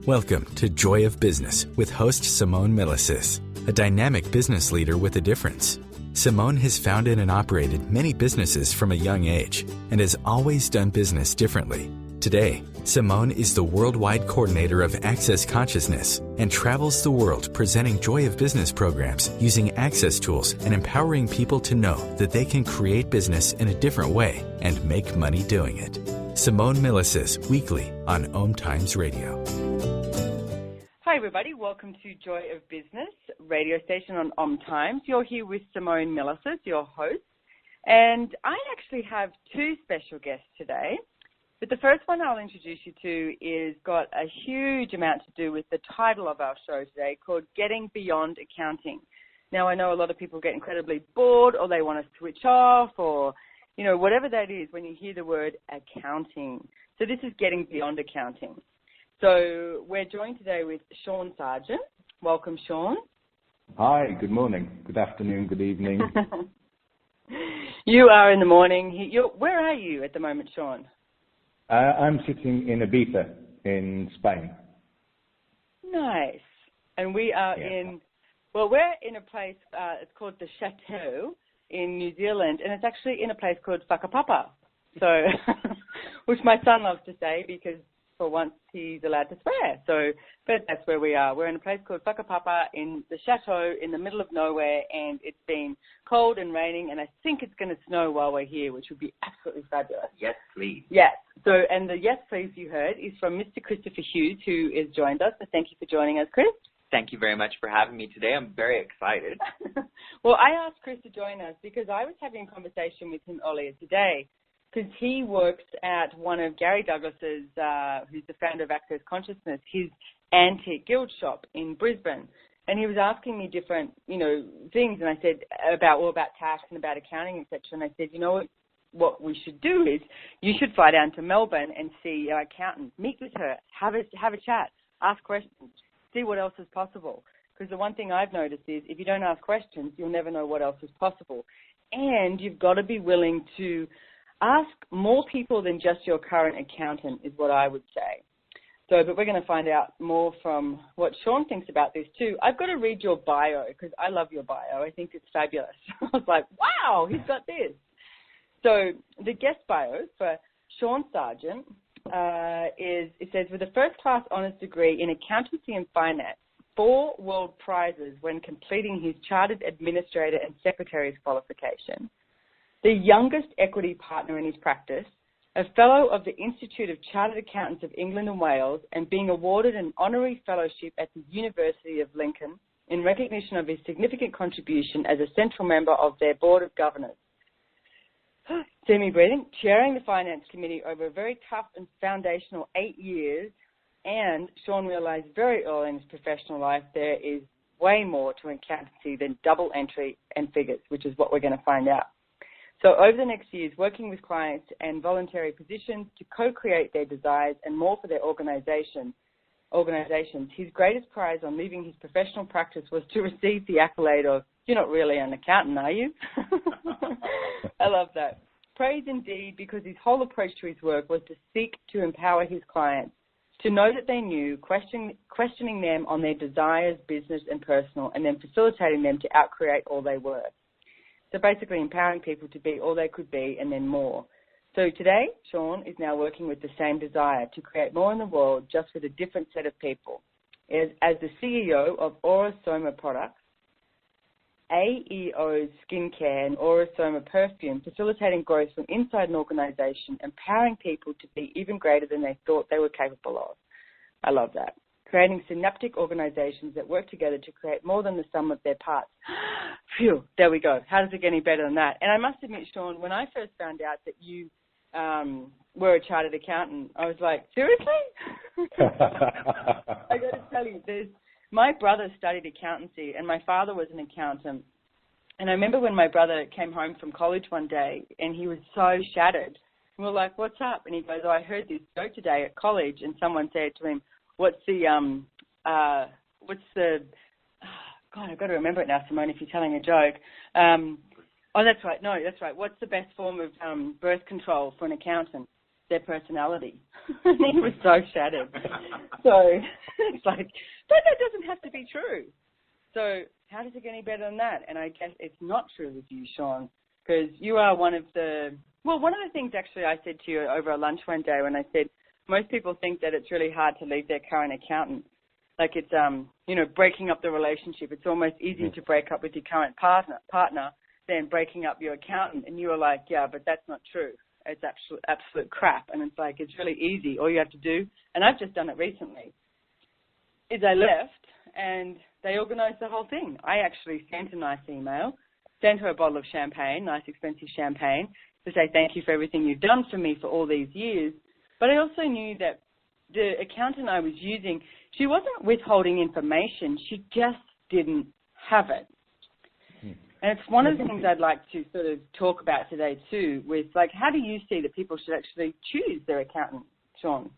Welcome to Joy of Business with host Simone Milasas, a dynamic business leader with a difference. Simone has founded and operated many businesses from a young age and has always done business differently. Today, Simone is the worldwide coordinator of Access Consciousness and travels the world presenting Joy of Business programs using access tools and empowering people to know that they can create business in a different way and make money doing it. Simone Milasas, weekly on OMTimes Radio. Hi everybody, welcome to Joy of Business radio station on OMTimes. You're here with Simone Milasas, your host, and I actually have two special guests today. But the first one I'll introduce you to is got a huge amount to do with the title of our show today, called Getting Beyond Accounting. Now, I know a lot of people get incredibly bored, or they want to switch off, or whatever that is when you hear the word accounting. So this is Getting Beyond Accounting. So we're joined today with Shaun Sargent. Welcome, Shaun. Hi, good morning, good afternoon, good evening. You are in the morning. Where are you at the moment, Shaun? I'm sitting in Ibiza in Spain. Nice. And we are we're in a place, it's called the Chateau in New Zealand, and it's actually in a place called Whakapapa, so, which my son loves to say because for once he's allowed to swear. But that's where we are. We're in a place called Whakapapa in the Chateau in the middle of nowhere, and it's been cold and raining, and I think it's going to snow while we're here, which would be absolutely fabulous. Yes, please. Yes. So, and the yes, please you heard is from Mr. Christopher Hughes, who has joined us. So thank you for joining us, Chris. Thank you very much for having me today. I'm very excited. Well, I asked Chris to join us because I was having a conversation with him earlier today, because he works at one of Gary Douglas's, who's the founder of Access Consciousness, his antique guild shop in Brisbane. And he was asking me different, things. And I said about tax and about accounting, etc. And I said, what we should do is you should fly down to Melbourne and see our accountant, meet with her, have a chat, ask questions, see what else is possible. Because the one thing I've noticed is if you don't ask questions, you'll never know what else is possible. And you've got to be willing to ask more people than just your current accountant is what I would say. But we're going to find out more from what Shaun thinks about this too. I've got to read your bio because I love your bio. I think it's fabulous. I was like, wow, he's got this. So the guest bio for Shaun Sargent it says, with a first-class honours degree in accountancy and finance, 4 world prizes when completing his chartered administrator and secretary's qualification, the youngest equity partner in his practice, a fellow of the Institute of Chartered Accountants of England and Wales, and being awarded an honorary fellowship at the University of Lincoln in recognition of his significant contribution as a central member of their Board of Governors. See me breathing. Chairing the Finance Committee over a very tough and foundational 8 years, and Shaun realised very early in his professional life there is way more to accountancy than double entry and figures, which is what we're going to find out. So over the next years, working with clients and voluntary positions to co-create their desires and more for their organizations, his greatest prize on leaving his professional practice was to receive the accolade of, "You're not really an accountant, are you?" I love that. Praise indeed, because his whole approach to his work was to seek to empower his clients, to know that they knew, questioning them on their desires, business and personal, and then facilitating them to outcreate all they were. So basically empowering people to be all they could be and then more. So today, Shaun is now working with the same desire to create more in the world, just with a different set of people. As the CEO of Aura-Soma products, AEO's skincare and Aura-Soma perfume, facilitating growth from inside an organization, empowering people to be even greater than they thought they were capable of. I love that. Creating synaptic organizations that work together to create more than the sum of their parts. Phew, there we go. How does it get any better than that? And I must admit, Shaun, when I first found out that you were a chartered accountant, I was like, seriously? I got to tell you, my brother studied accountancy and my father was an accountant. And I remember when my brother came home from college one day and he was so shattered. And we're like, what's up? And he goes, I heard this joke today at college, and someone said to him, God, I've got to remember it now, Simone, if you're telling a joke. That's right. No, that's right. What's the best form of birth control for an accountant? their personality. And he was so shattered. So it's like, but that doesn't have to be true. So how does it get any better than that? And I guess it's not true with you, Shaun, because you are one of the things actually I said to you over a lunch one day when I said, most people think that it's really hard to leave their current accountant. Like it's, breaking up the relationship. It's almost easier to break up with your current partner than breaking up your accountant. And you were like, yeah, but that's not true. It's absolute crap. And it's like, it's really easy. All you have to do, and I've just done it recently, is I left and they organised the whole thing. I actually sent a nice email, sent her a bottle of champagne, nice expensive champagne, to say thank you for everything you've done for me for all these years. But I also knew that the accountant I was using, she wasn't withholding information. She just didn't have it. And it's one of the things I'd like to sort of talk about today too, with like, how do you see that people should actually choose their accountant, Shaun?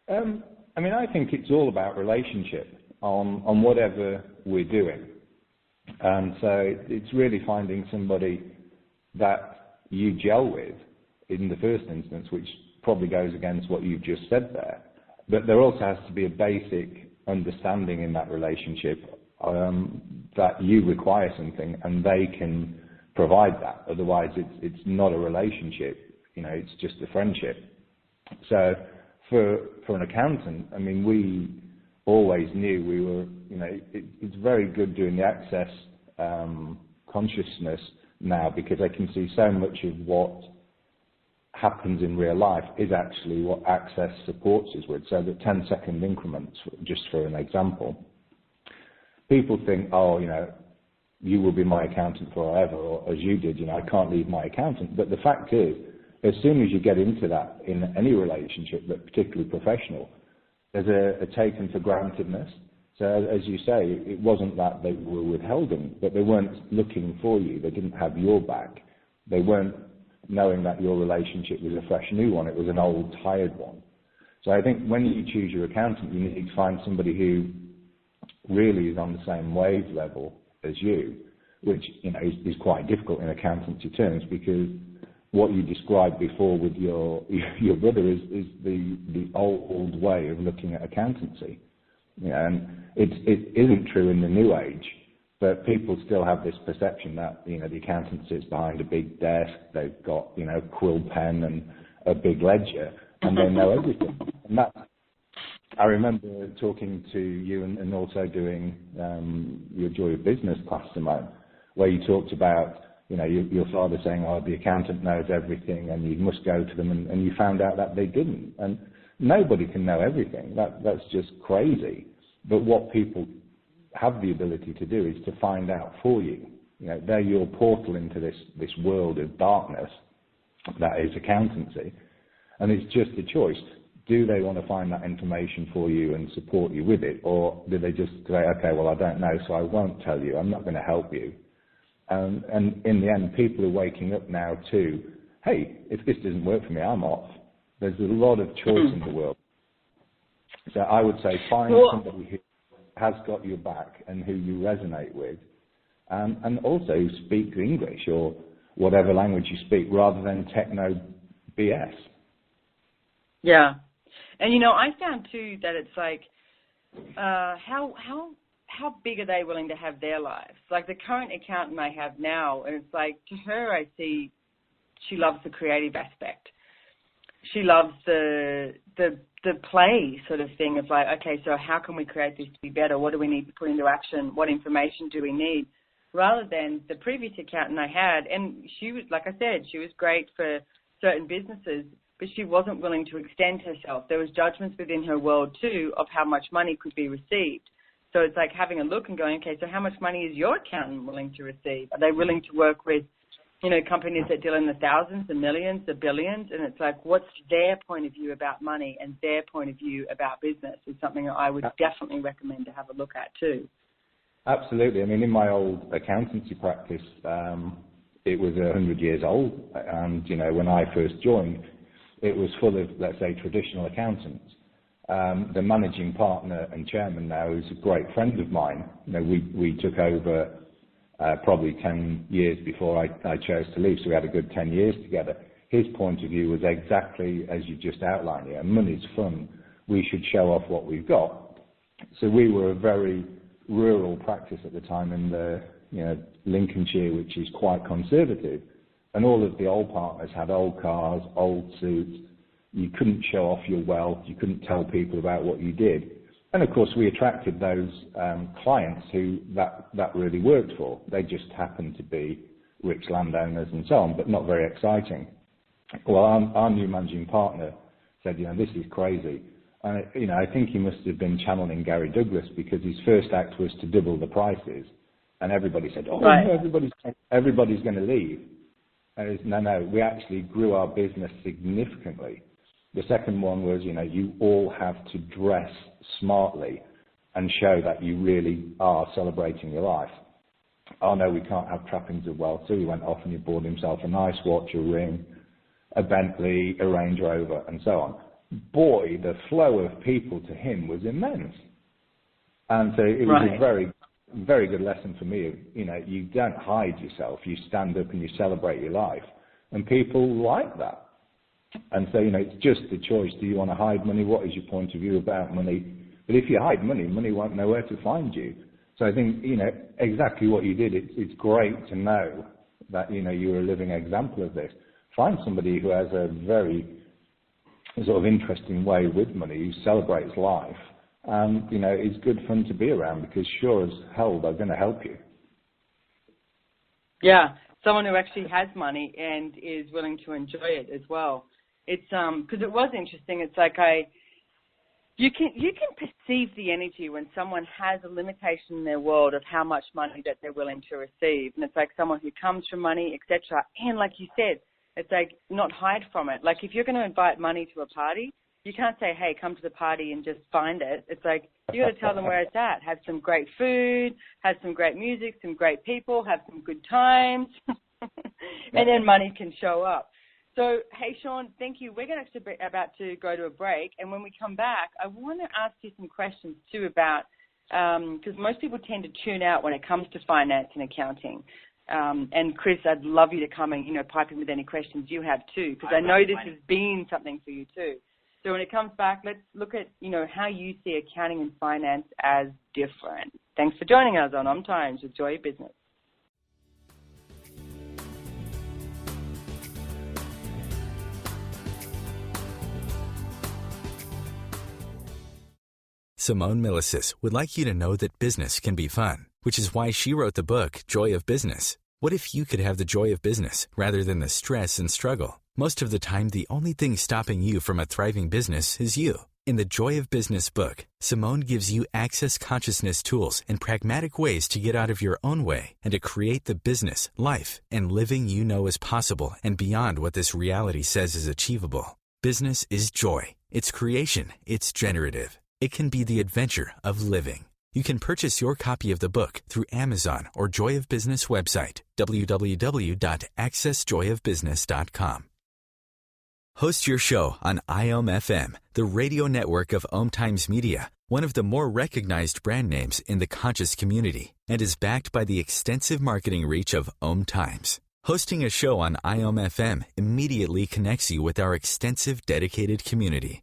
I think it's all about relationship on whatever we're doing. And so it's really finding somebody that you gel with in the first instance, which probably goes against what you've just said there. But there also has to be a basic understanding in that relationship that you require something and they can provide that. Otherwise, it's not a relationship. It's just a friendship. So for an accountant, we always knew we were, it's very good doing the access consciousness now, because I can see so much of what happens in real life is actually what access supports us with. So the 10-second increments, just for an example. People think, you will be my accountant forever, or as you did, I can't leave my accountant. But the fact is, as soon as you get into that in any relationship, but particularly professional, there's a taken for grantedness. So as you say, it wasn't that they were withholding, but they weren't looking for you. They didn't have your back. They weren't knowing that your relationship was a fresh new one. It was an old, tired one. So I think when you choose your accountant, you need to find somebody who really is on the same wave level as you, which is quite difficult in accountancy terms, because what you described before with your brother is the old way of looking at accountancy. And it isn't true in the new age, but people still have this perception that the accountant sits behind a big desk, they've got quill pen and a big ledger, and they know everything. And that's, I remember talking to you and also doing your Joy of Business class, Simone, where you talked about your father saying, the accountant knows everything and you must go to them, and you found out that they didn't. And nobody can know everything. That's just crazy. But what people have the ability to do is to find out for you. They're your portal into this world of darkness that is accountancy. And it's just a choice. Do they want to find that information for you and support you with it? Or do they just say, okay, well, I don't know, so I won't tell you. I'm not going to help you. And in the end, people are waking up now to, hey, if this doesn't work for me, I'm off. There's a lot of choice in the world. So I would say find somebody who has got your back and who you resonate with, and also speak English or whatever language you speak, rather than techno BS. Yeah. And, I found, too, that it's like, how big are they willing to have their lives? Like the current accountant I have now, and it's like, to her I see she loves the creative aspect. She loves the play sort of thing of like, okay, so how can we create this to be better? What do we need to put into action? What information do we need? Rather than the previous accountant I had, and she was, like I said, she was great for certain businesses, but she wasn't willing to extend herself. There was judgments within her world too of how much money could be received. So it's like having a look and going, okay, so how much money is your accountant willing to receive? Are they willing to work with, companies that deal in the thousands, the millions, the billions? And it's like, what's their point of view about money and their point of view about business is something that I would definitely recommend to have a look at too. Absolutely. In my old accountancy practice, it was 100 years old. And, when I first joined, it was full of, let's say, traditional accountants. The managing partner and chairman now is a great friend of mine. We took over probably 10 years before I chose to leave, so we had a good 10 years together. his point of view was exactly as you just outlined here. Money's fun. We should show off what we've got. So we were a very rural practice at the time in the Lincolnshire, which is quite conservative. And all of the old partners had old cars, old suits. You couldn't show off your wealth. You couldn't tell people about what you did. And of course, we attracted those clients who that really worked for. They just happened to be rich landowners and so on, but not very exciting. Well, our new managing partner said, this is crazy. And, I think he must have been channeling Gary Douglas, because his first act was to double the prices. And everybody said, right. No, everybody's going to leave. And no, we actually grew our business significantly. The second one was, you all have to dress smartly and show that you really are celebrating your life. Oh no, we can't have trappings of wealth. So he went off and he bought himself a nice watch, a ring, a Bentley, a Range Rover, and so on. Boy, the flow of people to him was immense. And so it was a very, very good lesson for me. You don't hide yourself. You stand up and you celebrate your life. And people like that. And so, it's just the choice. Do you want to hide money? What is your point of view about money? But if you hide money, money won't know where to find you. So I think, exactly what you did. It's great to know that, you're a living example of this. Find somebody who has a very sort of interesting way with money, who celebrates life. And, it's good fun to be around, because sure as hell they're going to help you. Yeah, someone who actually has money and is willing to enjoy it as well. It's because it was interesting. It's like you can perceive the energy when someone has a limitation in their world of how much money that they're willing to receive, and it's like someone who comes from money, etc. And like you said, it's like not hide from it. Like if you're going to invite money to a party, you can't say, "Hey, come to the party and just find it." It's like you got to tell them where it's at. Have some great food, have some great music, some great people, have some good times, and then money can show up. So, hey, Shaun, thank you. We're going to be about to go to a break, and when we come back, I want to ask you some questions, too, about, because most people tend to tune out when it comes to finance and accounting. And, Chris, I'd love you to come and, pipe in with any questions you have, too, because I know this has been something for you, too. So when it comes back, let's look at, how you see accounting and finance as different. Thanks for joining us on OMTimes with Joy of Business. Simone Milasas would like you to know that business can be fun, which is why she wrote the book, Joy of Business. What if you could have the joy of business rather than the stress and struggle? Most of the time, the only thing stopping you from a thriving business is you. In the Joy of Business book, Simone gives you access consciousness tools and pragmatic ways to get out of your own way and to create the business, life, and living you know is possible and beyond what this reality says is achievable. Business is joy. It's creation. It's generative. It can be the adventure of living. You can purchase your copy of the book through Amazon or Joy of Business website, www.accessjoyofbusiness.com. Host your show on IOM-FM, the radio network of OMTimes Media, one of the more recognized brand names in the conscious community, and is backed by the extensive marketing reach of OMTimes. Hosting a show on IOM-FM immediately connects you with our extensive dedicated community.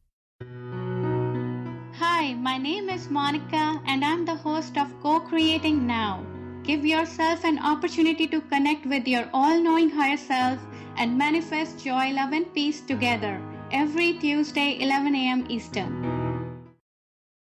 Hi, my name is Monica and I'm the host of Co-Creating Now. Give yourself an opportunity to connect with your all-knowing higher self and manifest joy, love and peace together every Tuesday, 11 a.m. Eastern.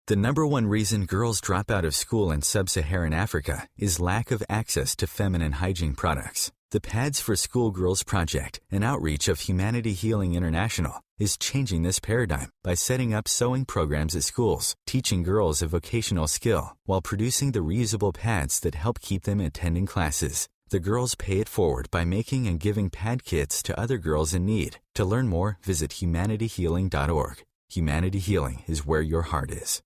The number one reason girls drop out of school in sub-Saharan Africa is lack of access to feminine hygiene products. The Pads for Schoolgirls Project, an outreach of Humanity Healing International, is changing this paradigm by setting up sewing programs at schools, teaching girls a vocational skill, while producing the reusable pads that help keep them attending classes. The girls pay it forward by making and giving pad kits to other girls in need. To learn more, visit humanityhealing.org. Humanity Healing is where your heart is.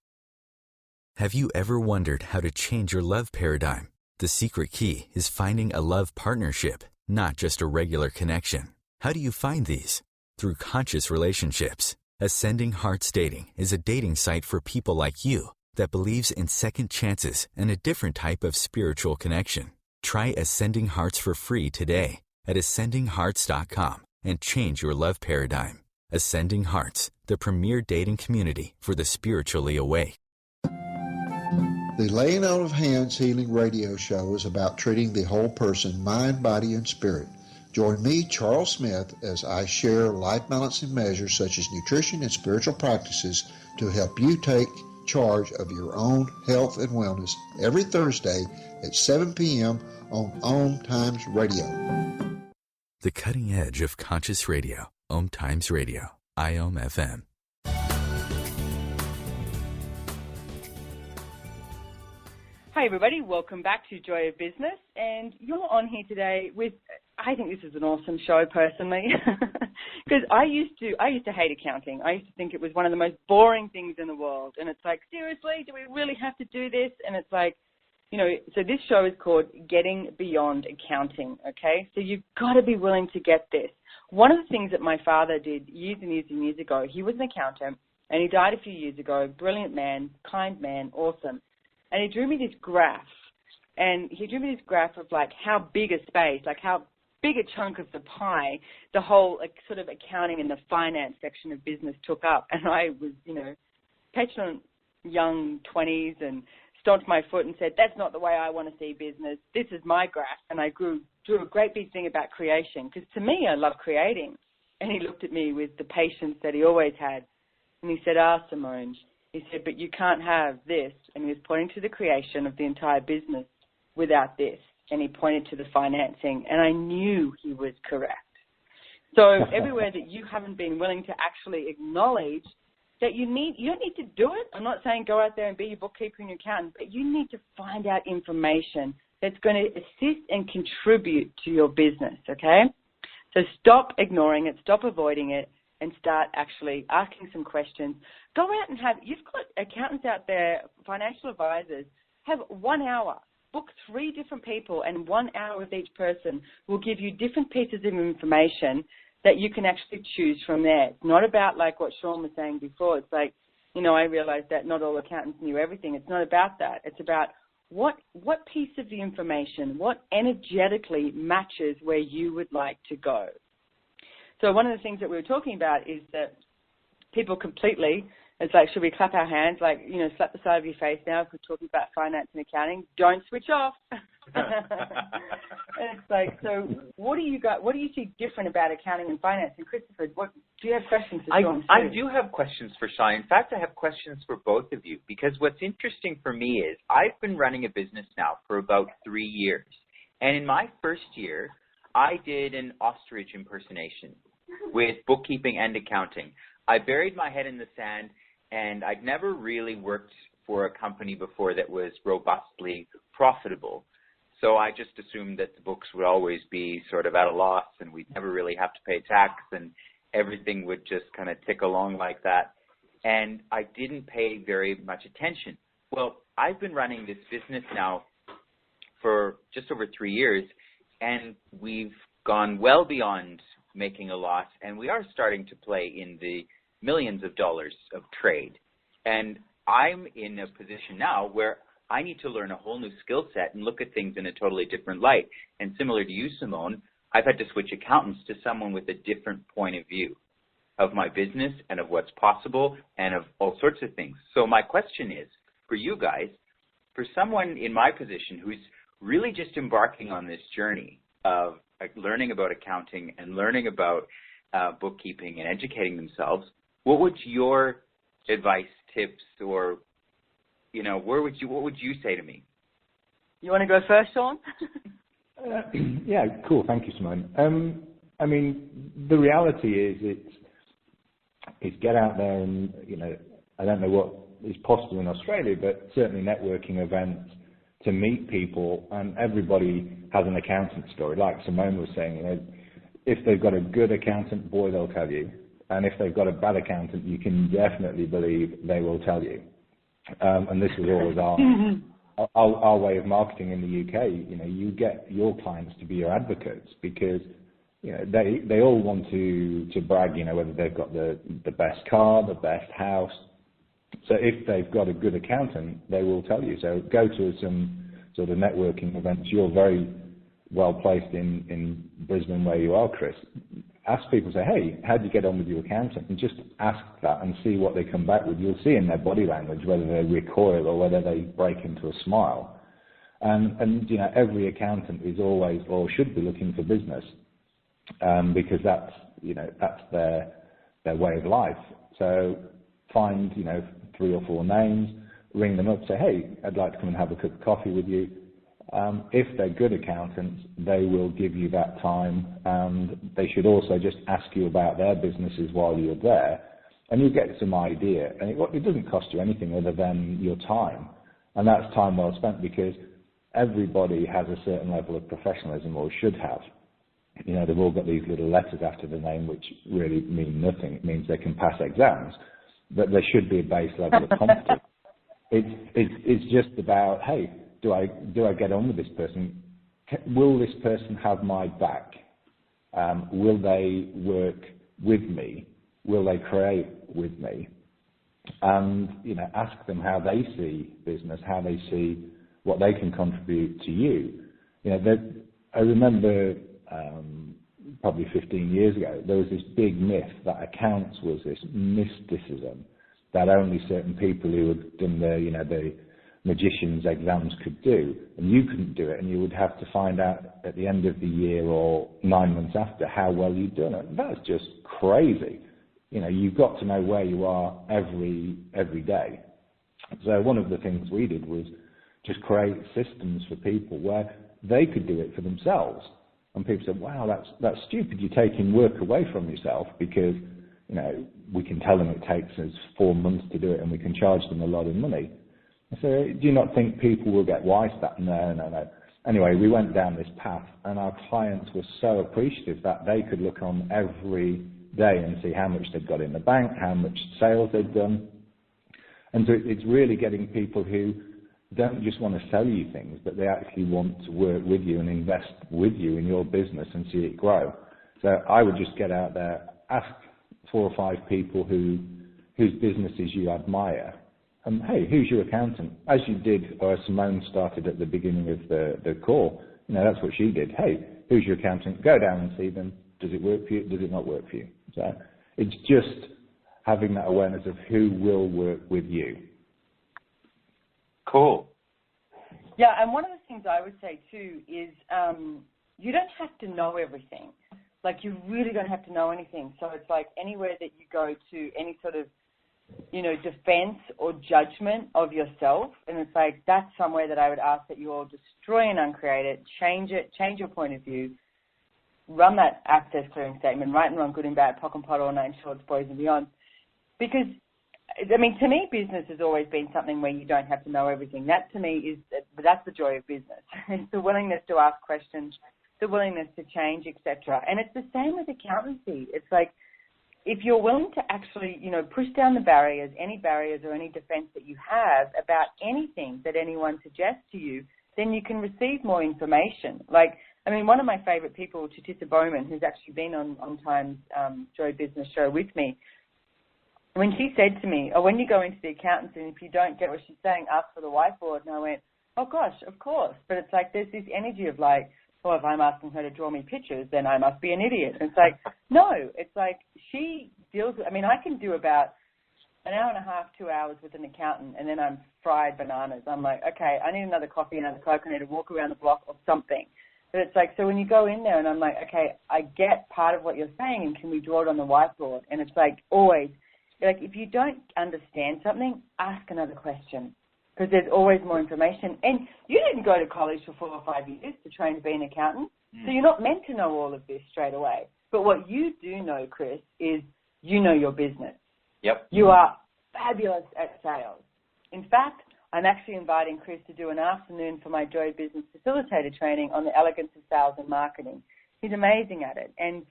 Have you ever wondered how to change your love paradigm? The secret key is finding a love partnership, not just a regular connection. How do you find these? Through conscious relationships. Ascending Hearts Dating is a dating site for people like you that believes in second chances and a different type of spiritual connection. Try Ascending Hearts for free today at ascendinghearts.com and change your love paradigm. Ascending Hearts, the premier dating community for the spiritually awake. The Laying On of Hands Healing Radio Show is about treating the whole person, mind, body, and spirit. Join me, Charles Smith, as I share life-balancing measures such as nutrition and spiritual practices to help you take charge of your own health and wellness every Thursday at 7 p.m. on OMTimes Radio. The cutting edge of conscious radio, OMTimes Radio, IOM FM. Hi everybody, welcome back to Joy of Business, and you're on here today with, I think this is an awesome show personally, because I used to hate accounting. I used to think it was one of the most boring things in the world, and it's like, seriously, do we really have to do this? And it's like, so this show is called Getting Beyond Accounting, okay? So you've got to be willing to get this. One of the things that my father did years and years and years ago, he was an accountant, and he died a few years ago, brilliant man, kind man, awesome. And he drew me this graph, of like how big a space, like how big a chunk of the pie the whole like sort of accounting and the finance section of business took up. And I was, petulant young 20s and stomped my foot and said, that's not the way I want to see business. This is my graph. And I drew a great big thing about creation, because to me, I love creating. And he looked at me with the patience that he always had. And he said, Simone, he said, but you can't have this. And he was pointing to the creation of the entire business without this. And he pointed to the financing. And I knew he was correct. So everywhere that you haven't been willing to actually acknowledge that you don't need to do it. I'm not saying go out there and be your bookkeeper and your accountant, but you need to find out information that's going to assist and contribute to your business, okay? So stop ignoring it, stop avoiding it, and start actually asking some questions. Go out and you've got accountants out there, financial advisors, have 1 hour. Book 3 different people, and 1 hour with each person will give you different pieces of information that you can actually choose from there. It's not about like what Shaun was saying before. It's like, I realized that not all accountants knew everything. It's not about that. It's about what piece of the information, what energetically matches where you would like to go. So one of the things that we were talking about is that people completely, it's like, should we clap our hands? Like, slap the side of your face now if we're talking about finance and accounting. Don't switch off. And it's like, so what do you see different about accounting and finance? And Christopher, do you have questions for Shaun? I do have questions for Shaun. In fact, I have questions for both of you, because what's interesting for me is I've been running a business now for about 3 years. And in my first year, I did an ostrich impersonation with bookkeeping and accounting. I buried my head in the sand, and I'd never really worked for a company before that was robustly profitable. So I just assumed that the books would always be sort of at a loss, and we'd never really have to pay tax, and everything would just kind of tick along like that. And I didn't pay very much attention. Well, I've been running this business now for just over 3 years, and we've gone well beyond making a loss, and we are starting to play in the millions of dollars of trade. And I'm in a position now where I need to learn a whole new skill set and look at things in a totally different light. And similar to you, Simone, I've had to switch accountants to someone with a different point of view of my business and of what's possible and of all sorts of things. So my question is, for you guys, for someone in my position who's really just embarking on this journey of learning about accounting and learning about bookkeeping and educating themselves, what would your advice, tips, or what would you say to me? You want to go first, Shaun? Yeah, cool. Thank you, Simone. I mean, the reality is it's get out there and, I don't know what is possible in Australia, but certainly networking events to meet people, and everybody has an accountant story. Like Simone was saying, if they've got a good accountant, boy, they'll tell you. And if they've got a bad accountant, you can definitely believe they will tell you. And this is always our way of marketing in the UK. You get your clients to be your advocates, because they all want to brag, whether they've got the best car, the best house. So if they've got a good accountant, they will tell you. So go to some sort of networking events. You're very well placed in Brisbane where you are, Chris. ask people, say, hey, how do you get on with your accountant? And just ask that and see what they come back with. You'll see in their body language whether they recoil or whether they break into a smile. And every accountant is always or should be looking for business because that's their way of life. So find 3 or 4 names, ring them up, say, hey, I'd like to come and have a cup of coffee with you. If they're good accountants, they will give you that time, and they should also just ask you about their businesses while you're there, and you get some idea. And it doesn't cost you anything other than your time, and that's time well spent because everybody has a certain level of professionalism or should have. They've all got these little letters after the name which really mean nothing. It means they can pass exams, but there should be a base level of competence. It's just about, hey, do I get on with this person? Will this person have my back? Will they work with me? Will they create with me? And ask them how they see business, how they see what they can contribute to you. I remember probably 15 years ago there was this big myth that accounts was this mysticism that only certain people who had done the magician's exams could do, and you couldn't do it, and you would have to find out at the end of the year or 9 months after how well you'd done it. That's just crazy. You've got to know where you are every day. So one of the things we did was just create systems for people where they could do it for themselves. And people said, wow, that's stupid. You're taking work away from yourself because, we can tell them it takes us 4 months to do it and we can charge them a lot of money. So do you not think people will get wise to that? No. Anyway, we went down this path, and our clients were so appreciative that they could look on every day and see how much they'd got in the bank, how much sales they'd done. And so it's really getting people who don't just want to sell you things, but they actually want to work with you and invest with you in your business and see it grow. So I would just get out there, ask 4 or 5 people whose businesses you admire. Hey, who's your accountant? As you did, or Simone started at the beginning of the call, that's what she did. Hey, who's your accountant? Go down and see them. Does it work for you? Does it not work for you? So it's just having that awareness of who will work with you. Cool. Yeah, and one of the things I would say too is you don't have to know everything. Like, you really don't have to know anything. So it's like anywhere that you go to, any sort of defense or judgment of yourself. And it's like, that's somewhere that I would ask that you all destroy and uncreate it, change your point of view, run that access clearing statement, right and wrong, good and bad, POC and POD, all 9 shorts, boys and beyond. Because, to me, business has always been something where you don't have to know everything. That, to me, that's the joy of business. It's the willingness to ask questions, the willingness to change, etc. And it's the same with accountancy. It's like, if you're willing to actually, push down the barriers, any barriers or any defense that you have about anything that anyone suggests to you, then you can receive more information. Like, one of my favorite people, Chatissa Bowman, who's actually been on OMTimes Joy Business Show with me, when she said to me, when you go into the accountancy and if you don't get what she's saying, ask for the whiteboard. And I went, oh, gosh, of course. But it's like there's this energy of like, well, if I'm asking her to draw me pictures, then I must be an idiot. And it's like, no, it's like she deals with, I can do about an hour and a half, 2 hours with an accountant, and then I'm fried bananas. I'm like, okay, I need another coffee, another Coke, I need to walk around the block or something. But it's like, so when you go in there and I'm like, okay, I get part of what you're saying, and can we draw it on the whiteboard? And it's like always, like, if you don't understand something, ask another question, because there's always more information. And you didn't go to college for 4 or 5 years to train to be an accountant, so you're not meant to know all of this straight away. But what you do know, Chris, is you know your business. Yep. You are fabulous at sales. In fact, I'm actually inviting Chris to do an afternoon for my Joy Business Facilitator training on the elegance of sales and marketing. He's amazing at it. And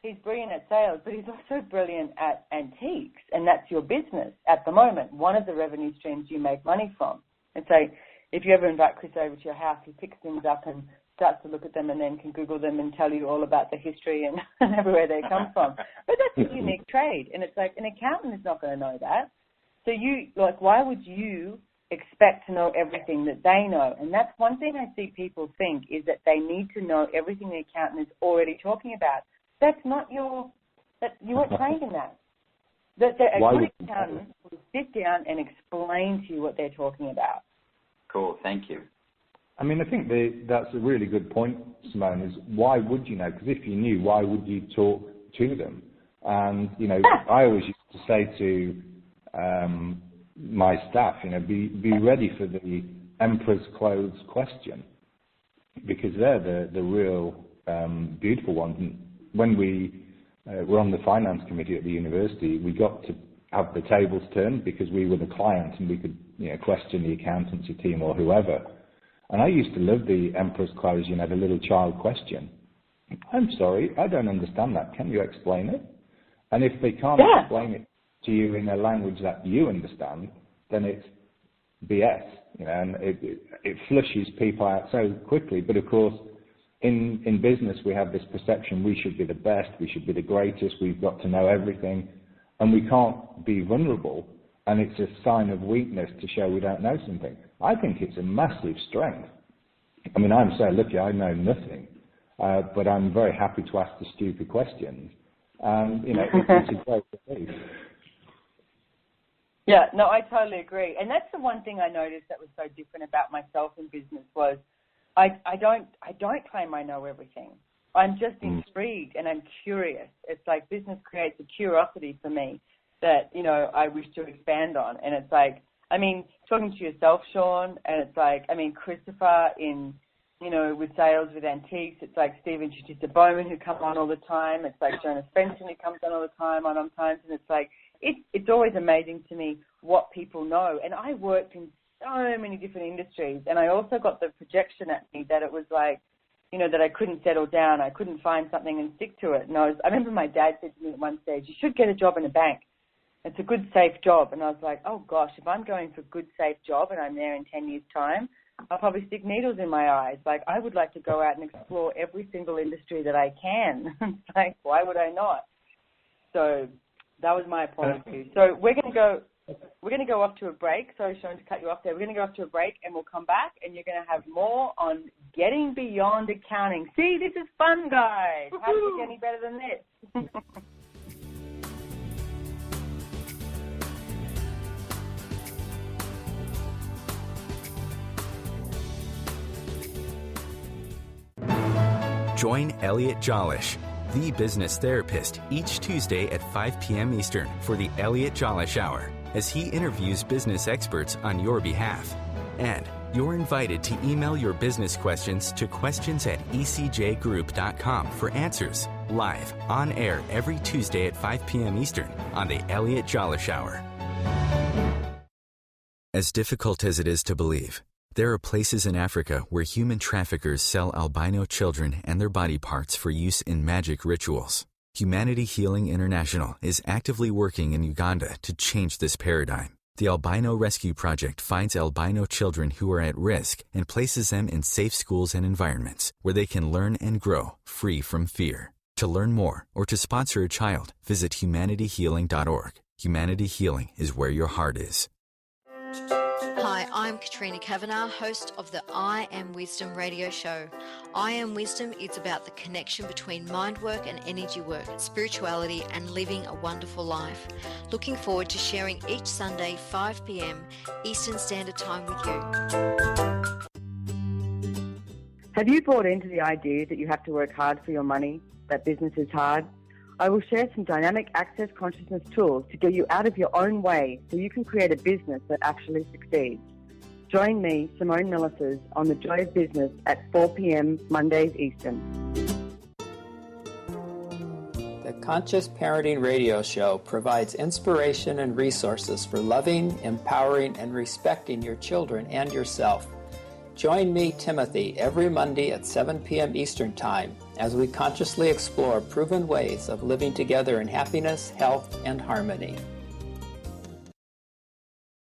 he's brilliant at sales, but he's also brilliant at antiques, and that's your business at the moment, one of the revenue streams you make money from. And so if you ever invite Chris over to your house, he picks things up and starts to look at them and then can Google them and tell you all about the history and everywhere they come from. But that's a unique trade, and it's like an accountant is not going to know that. So why would you expect to know everything that they know? And that's one thing I see people think, is that they need to know everything the accountant is already talking about. That's not you weren't trained in that. A good accountant will sit down and explain to you what they're talking about. Cool, thank you. I mean, I think that's a really good point, Simone, is why would you know? Because if you knew, why would you talk to them? And, I always used to say to my staff, be ready for the emperor's clothes question, because they're the real beautiful ones. And when we were on the finance committee at the university, we got to have the tables turned because we were the client and we could question the accountancy team or whoever. And I used to love the emperor's clothes, the little child question. I'm sorry, I don't understand that. Can you explain it? And if they can't explain it to you in a language that you understand, then it's BS, and it flushes people out so quickly. But of course, in business, we have this perception we should be the best, we should be the greatest, we've got to know everything, and we can't be vulnerable, and it's a sign of weakness to show we don't know something. I think it's a massive strength. I mean, I'm so lucky I know nothing, but I'm very happy to ask the stupid questions. It's a great relief. Yeah, no, I totally agree. And that's the one thing I noticed that was so different about myself in business was I don't claim I know everything. I'm just intrigued and I'm curious. It's like business creates a curiosity for me that, I wish to expand on. And it's like, talking to yourself, Shaun, and it's like, Christopher in, with sales, with antiques, it's like Stephen Bowman who come on all the time. It's like Jonas Benson who comes on all the time on OMTimes. And it's like, it's always amazing to me what people know. And I worked in so many different industries. And I also got the projection at me that it was like, that I couldn't settle down. I couldn't find something and stick to it. And I remember my dad said to me at one stage, you should get a job in a bank. It's a good, safe job. And I was like, oh, gosh, if I'm going for a good, safe job and I'm there in 10 years' time, I'll probably stick needles in my eyes. Like, I would like to go out and explore every single industry that I can. It's like, why would I not? So that was my point of view. So we're going to go off to a break. Sorry, Shaun, to cut you off there. We're going to go off to a break and we'll come back and you're going to have more on getting beyond accounting. See, this is fun, guys. How does it get any better than this? Join Elliot Jollish, the business therapist, each Tuesday at 5 p.m. Eastern for the Elliot Jollish Hour, as he interviews business experts on your behalf. And you're invited to email your business questions to questions@ecjgroup.com for answers, live, on air every Tuesday at 5 p.m. Eastern on the Elliot Jollish Hour. As difficult as it is to believe, there are places in Africa where human traffickers sell albino children and their body parts for use in magic rituals. Humanity Healing International is actively working in Uganda to change this paradigm. The Albino Rescue Project finds albino children who are at risk and places them in safe schools and environments where they can learn and grow free from fear. To learn more or to sponsor a child, visit humanityhealing.org. Humanity Healing is where your heart is. Hi, I'm Katrina Kavanagh, host of the I Am Wisdom radio show. I Am Wisdom is about the connection between mind work and energy work, spirituality and living a wonderful life. Looking forward to sharing each Sunday 5 p.m. Eastern Standard Time with you. Have you bought into the idea that you have to work hard for your money, that business is hard? I will share some dynamic access consciousness tools to get you out of your own way so you can create a business that actually succeeds. Join me, Simone Milasas, on The Joy of Business at 4 p.m. Mondays Eastern. The Conscious Parenting Radio Show provides inspiration and resources for loving, empowering, and respecting your children and yourself. Join me, Timothy, every Monday at 7 p.m. Eastern Time as we consciously explore proven ways of living together in happiness, health, and harmony.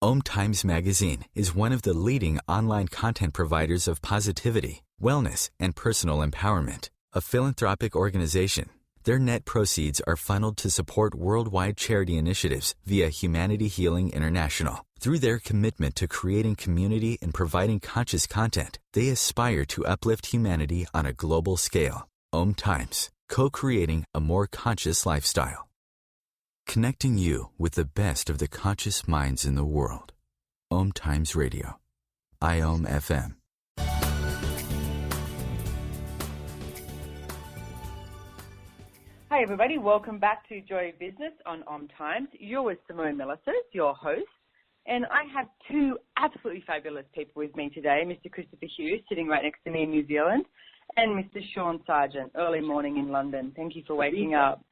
OMTimes Magazine is one of the leading online content providers of positivity, wellness, and personal empowerment. A philanthropic organization, their net proceeds are funneled to support worldwide charity initiatives via Humanity Healing International. Through their commitment to creating community and providing conscious content, they aspire to uplift humanity on a global scale. OMTimes, co-creating a more conscious lifestyle. Connecting you with the best of the conscious minds in the world. OMTimes Radio. IOM FM. Hi everybody, welcome back to Joy of Business on OMTimes. You're with Simone Milasas, your host, and I have two absolutely fabulous people with me today, Mr. Christopher Hughes, sitting right next to me in New Zealand, and Mr. Shaun Sargent, early morning in London. Thank you for waking up.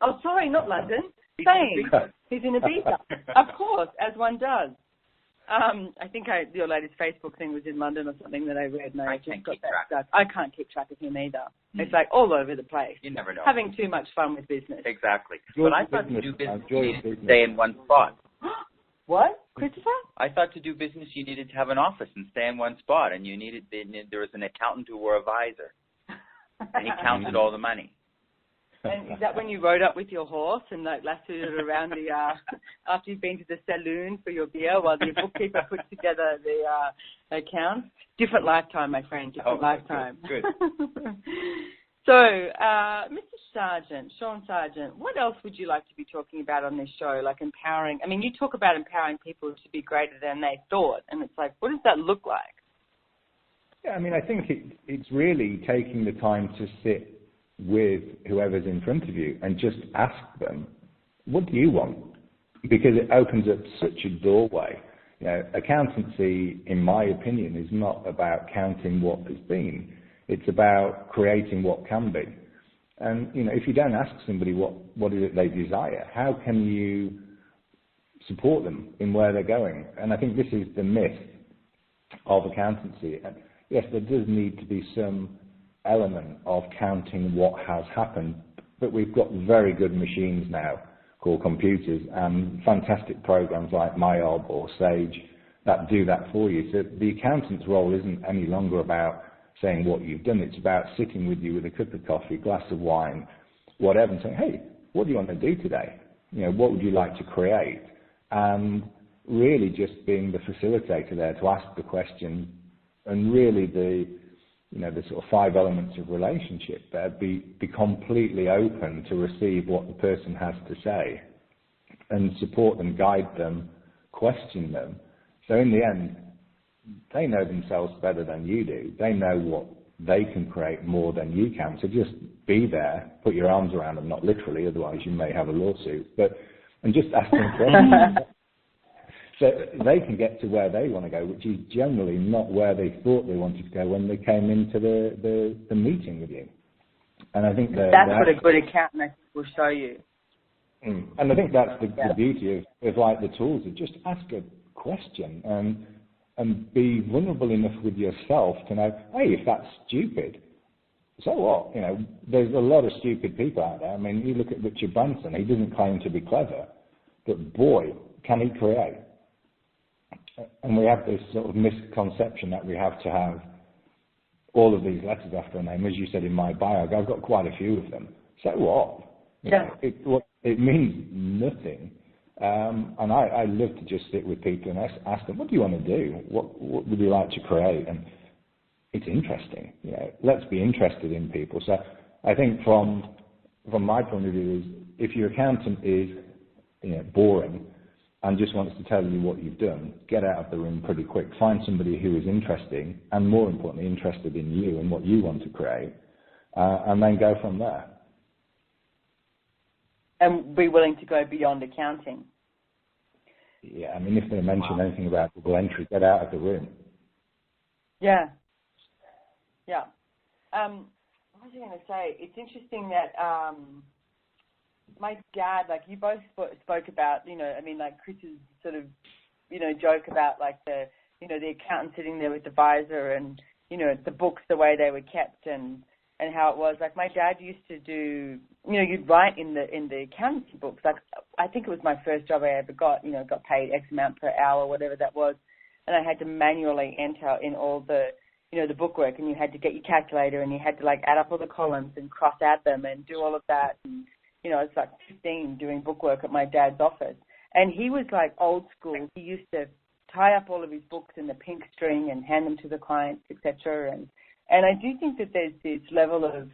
Oh, sorry, not London, Spain. He's in Ibiza. Of course, as one does. I think your latest Facebook thing was in London or something that I read, and I just got that stuck. I can't keep track of him either. It's like all over the place. You never know. Having too much fun with business. Exactly. But I thought to do business, you needed to stay in one spot. What, Christopher? I thought to do business, you needed to have an office and stay in one spot, and there was an accountant who wore a visor, and he counted all the money. And is that when you rode up with your horse and like lassoed it around the after you've been to the saloon for your beer while the bookkeeper puts together the accounts? Different lifetime, my friend. Different lifetime. Good. So, Mr. Sargent, Shaun Sargent, what else would you like to be talking about on this show? Like empowering. I mean, you talk about empowering people to be greater than they thought, and it's like, what does that look like? Yeah, I mean, I think it's really taking the time to sit with whoever's in front of you and just ask them, what do you want? Because it opens up such a doorway. You know, accountancy, in my opinion, is not about counting what has been. It's about creating what can be. And, you know, if you don't ask somebody what is it they desire, how can you support them in where they're going? And I think this is the myth of accountancy. And yes, there does need to be some element of counting what has happened, but we've got very good machines now called computers and fantastic programs like MyOb or Sage that do that for you. So the accountant's role isn't any longer about saying what you've done. It's about sitting with you with a cup of coffee, glass of wine, whatever, and saying, hey, what do you want to do today? You know, what would you like to create? And really just being the facilitator there to ask the question, and really the sort of 5 elements of relationship there, be completely open to receive what the person has to say and support them, guide them, question them. So in the end, they know themselves better than you do. They know what they can create more than you can. So just be there, put your arms around them, not literally, otherwise you may have a lawsuit, and just ask them questions. So they can get to where they want to go, which is generally not where they thought they wanted to go when they came into the meeting with you. And I think that's what a good accountant will show you. And I think that's the beauty of like the tools, is just ask a question and be vulnerable enough with yourself to know, hey, if that's stupid, so what? You know, there's a lot of stupid people out there. I mean, you look at Richard Branson, he doesn't claim to be clever, but boy, can he create. And we have this sort of misconception that we have to have all of these letters after a name. As you said in my bio, I've got quite a few of them. So what? Yeah. It means nothing. And I love to just sit with people and ask them, what do you want to do? What would you like to create? And it's interesting. You know, let's be interested in people. So I think from my point of view is, if your accountant is boring and just wants to tell you what you've done, get out of the room pretty quick. Find somebody who is interesting and, more importantly, interested in you and what you want to create, and then go from there. And be willing to go beyond accounting. Yeah, I mean, if they mention anything about Google entry, get out of the room. Yeah. Yeah. What was I going to say? It's interesting that my dad, like you both spoke about, like Chris's sort of, joke about like the accountant sitting there with the visor and, the books, the way they were kept and how it was. Like my dad used to do, you'd write in the accountancy books. Like I think it was my first job I ever got, got paid X amount per hour, whatever that was. And I had to manually enter in all the, the bookwork, and you had to get your calculator and you had to like add up all the columns and cross out them and do all of that. And, it's like 15 doing bookwork at my dad's office. And he was like old school. He used to tie up all of his books in the pink string and hand them to the clients, etc. And I do think that there's this level of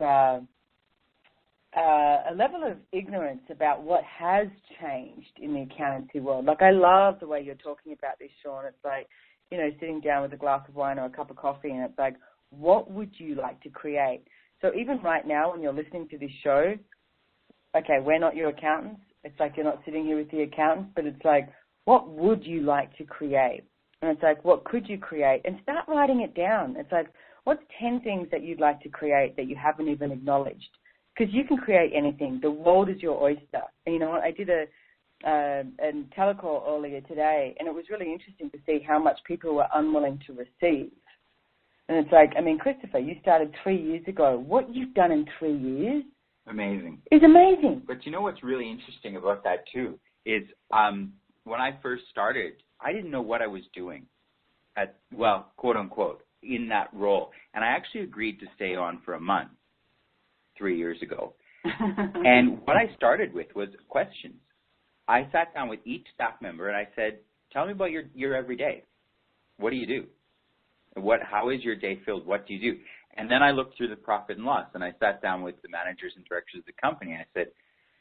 a level of ignorance about what has changed in the accountancy world. Like, I love the way you're talking about this, Shaun. It's like, sitting down with a glass of wine or a cup of coffee, and it's like, what would you like to create? So even right now when you're listening to this show, okay, we're not your accountants. It's like you're not sitting here with the accountants, but it's like, what would you like to create? And it's like, what could you create? And start writing it down. It's like, what's 10 things that you'd like to create that you haven't even acknowledged? Because you can create anything. The world is your oyster. And you know what? I did a telecall earlier today, and it was really interesting to see how much people were unwilling to receive. And it's like, Christopher, you started 3 years ago. What you've done in 3 years amazing. Is amazing. But you know what's really interesting about that, too, is when I first started, I didn't know what I was doing quote unquote, in that role. And I actually agreed to stay on for a month 3 years ago. And what I started with was questions. I sat down with each staff member and I said, tell me about your everyday. What do you do? How is your day filled? What do you do? And then I looked through the profit and loss, and I sat down with the managers and directors of the company, and I said,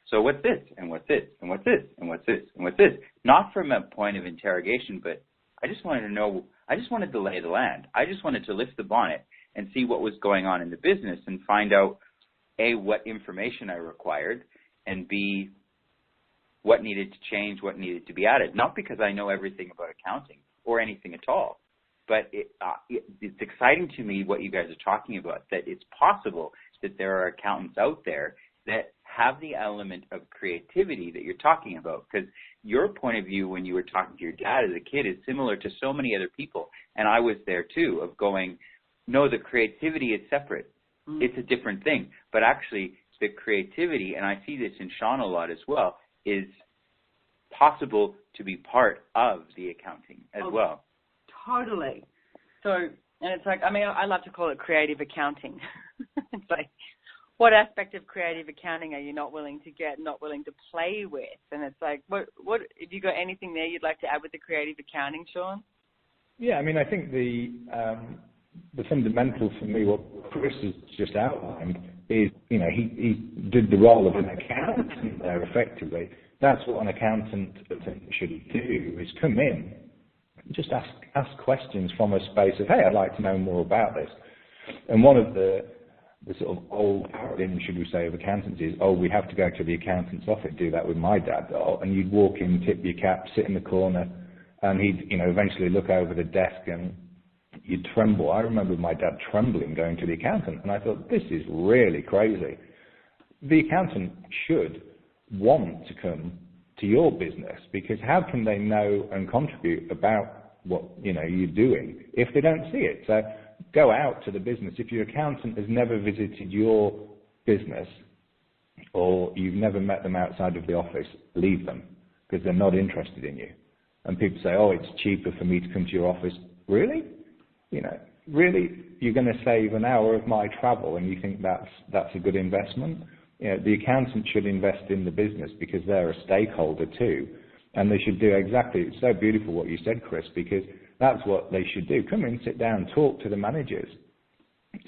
so what's this, and what's this, and what's this, and what's this, and what's this? Not from a point of interrogation, but I just wanted to know, I just wanted to lay the land. I just wanted to lift the bonnet and see what was going on in the business and find out, A, what information I required, and B, what needed to change, what needed to be added. Not because I know everything about accounting or anything at all, but it's exciting to me what you guys are talking about, that it's possible that there are accountants out there that have the element of creativity that you're talking about. Because your point of view when you were talking to your dad as a kid is similar to so many other people, and I was there too, of going, no, the creativity is separate. It's a different thing. But actually, the creativity, and I see this in Shaun a lot as well, is possible to be part of the accounting as well. Totally. So, and it's like, I love to call it creative accounting. It's like, what aspect of creative accounting are you not willing to get, not willing to play with? And it's like, what have you got anything there you'd like to add with the creative accounting, Shaun? Yeah, I think the fundamental for me, what Chris has just outlined, is, he did the role of an accountant there effectively. That's what an accountant should do, is come in, just ask questions from a space of, hey, I'd like to know more about this. And one of the sort of old paradigm, should we say, of accountants is, we have to go to the accountant's office. Do that with my dad. And you'd walk in, tip your cap, sit in the corner, and he'd, eventually look over the desk and you'd tremble. I remember my dad trembling going to the accountant, and I thought, this is really crazy. The accountant should want to come to your business, because how can they know and contribute about what you're doing if they don't see it? So go out to the business. If your accountant has never visited your business, or you've never met them outside of the office, leave them, because they're not interested in you. And people say, it's cheaper for me to come to your office. Really? Really, you're going to save an hour of my travel, and you think that's a good investment? The accountant should invest in the business because they're a stakeholder too, and they should do exactly. It's so beautiful what you said, Chris, because that's what they should do. Come in, sit down, talk to the managers,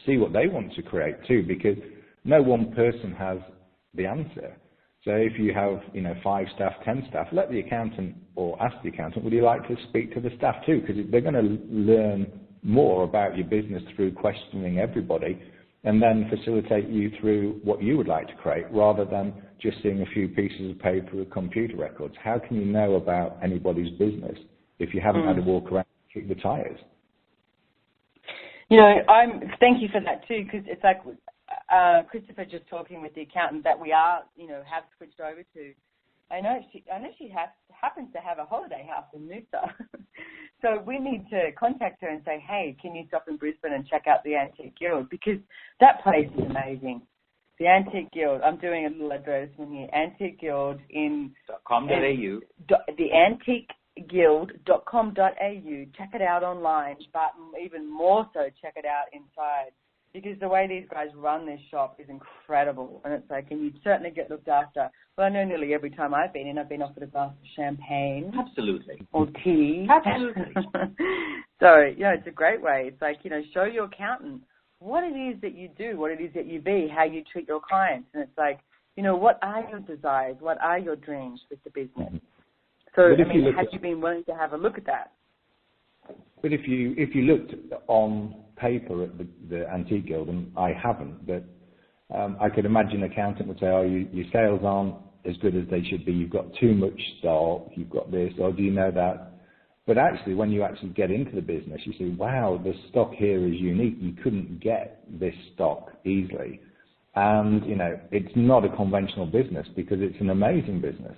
see what they want to create too, because no one person has the answer. So if you have 5 staff, 10 staff, let the accountant, or ask the accountant, would you like to speak to the staff too? Because they're going to learn more about your business through questioning everybody, and then facilitate you through what you would like to create, rather than just seeing a few pieces of paper with computer records. How can you know about anybody's business if you haven't had to walk around and kick the tires? Thank you for that too, because it's like Christopher just talking with the accountant that we are, have switched over to. I know she happens to have a holiday house in Noosa. So we need to contact her and say, hey, can you stop in Brisbane and check out the Antique Guild? Because that place is amazing. The Antique Guild, I'm doing a little advertisement here, Antique Guild in .com.au. The antiqueguild.com.au. Check it out online, but even more so, check it out inside. Because the way these guys run this shop is incredible. And it's like, and you certainly get looked after. Well, I know nearly every time I've been in, I've been offered a glass of champagne. Absolutely. Or tea. Absolutely. So, it's a great way. It's like, show your accountant what it is that you do, what it is that you be, how you treat your clients. And it's like, what are your desires? What are your dreams with the business? Mm-hmm. So, have you been willing to have a look at that? But if you looked on paper at the Antique Guild, and I haven't, but I could imagine an accountant would say, oh, your sales aren't as good as they should be, you've got too much stock, you've got this, or do you know that? But actually, when you actually get into the business, you see, wow, the stock here is unique. You couldn't get this stock easily. And, it's not a conventional business because it's an amazing business.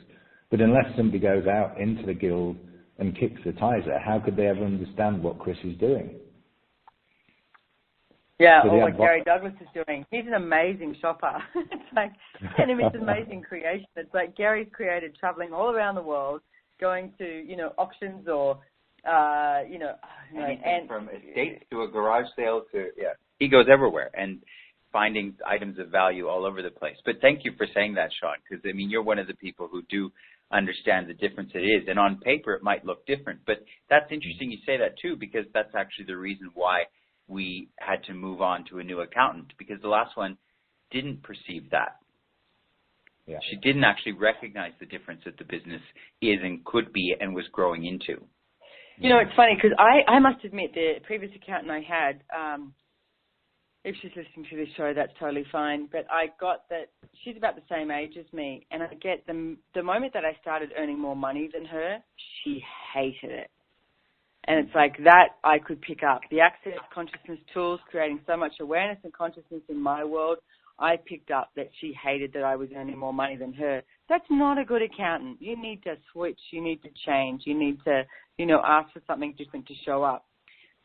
But unless somebody goes out into the guild and kicks the tires there, how could they ever understand what Chris is doing? Yeah, or what Gary Douglas is doing. He's an amazing shopper. It's like, and it's an amazing creation. It's like Gary's created traveling all around the world, going to, auctions or, anything from estates to a garage sale to, he goes everywhere and finding items of value all over the place. But thank you for saying that, Shaun, because, you're one of the people who do understand the difference it is. And on paper, it might look different. But that's interesting you say that, too, because that's actually the reason why we had to move on to a new accountant, because the last one didn't perceive that. Yeah. She didn't actually recognize the difference that the business is and could be and was growing into. It's funny because I must admit the previous accountant I had, if she's listening to this show, that's totally fine. But I got that she's about the same age as me, and I get the moment that I started earning more money than her, she hated it. And it's like that I could pick up. The Access Consciousness tools, creating so much awareness and consciousness in my world, I picked up that she hated that I was earning more money than her. That's not a good accountant. You need to switch. You need to change. You need to, ask for something different to show up.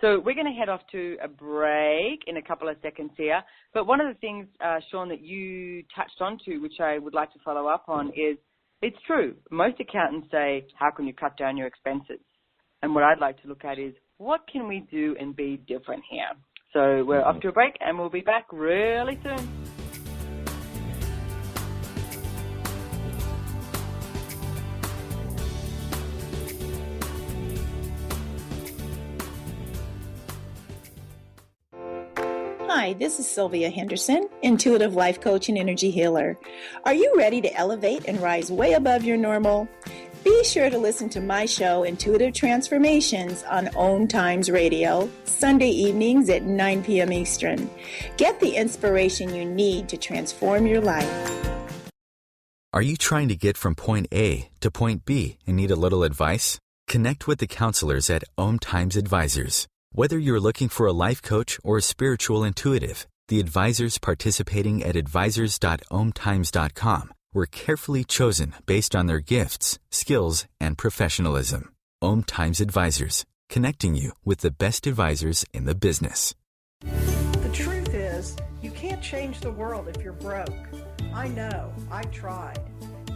So we're going to head off to a break in a couple of seconds here. But one of the things, Shaun, that you touched on to, which I would like to follow up on, is it's true. Most accountants say, how can you cut down your expenses? And what I'd like to look at is, what can we do and be different here? So we're off to a break, and we'll be back really soon. Hi, this is Sylvia Henderson, intuitive life coach and energy healer. Are you ready to elevate and rise way above your normal? Be sure to listen to my show, Intuitive Transformations, on OMTimes Radio, Sunday evenings at 9 p.m. Eastern. Get the inspiration you need to transform your life. Are you trying to get from point A to point B and need a little advice? Connect with the counselors at OMTimes Advisors. Whether you're looking for a life coach or a spiritual intuitive, the advisors participating at advisors.omtimes.com were carefully chosen based on their gifts, skills, and professionalism. OMTimes Advisors, connecting you with the best advisors in the business. The truth is, you can't change the world if you're broke. I know, I've tried.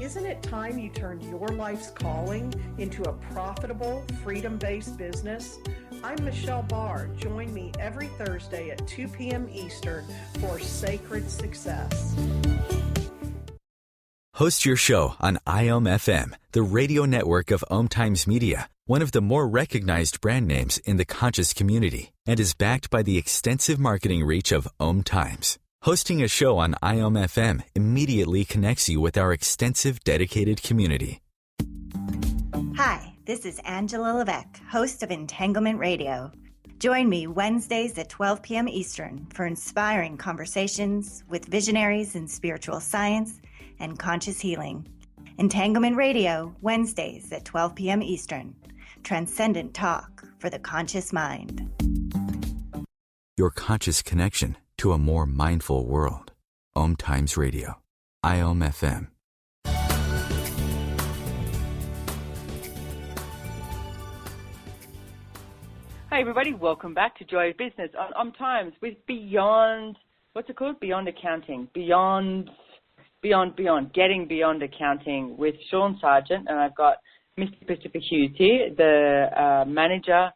Isn't it time you turned your life's calling into a profitable, freedom-based business? I'm Michelle Barr. Join me every Thursday at 2 p.m. Eastern for Sacred Success. Host your show on IOM-FM, the radio network of OMTimes Media, one of the more recognized brand names in the conscious community, and is backed by the extensive marketing reach of OMTimes. Hosting a show on IOM-FM immediately connects you with our extensive dedicated community. Hi, this is Angela Levesque, host of Entanglement Radio. Join me Wednesdays at 12 p.m. Eastern for inspiring conversations with visionaries in spiritual science and conscious healing. Entanglement Radio, Wednesdays at 12 p.m. Eastern. Transcendent talk for the conscious mind. Your conscious connection to a more mindful world. OMTimes Radio. IOM-FM. Hi, everybody. Welcome back to Joy of Business on OMTimes with Beyond, what's it called? Beyond Accounting. Beyond, Getting Beyond Accounting with Shaun Sargent. And I've got Mr. Christopher Hughes here, the manager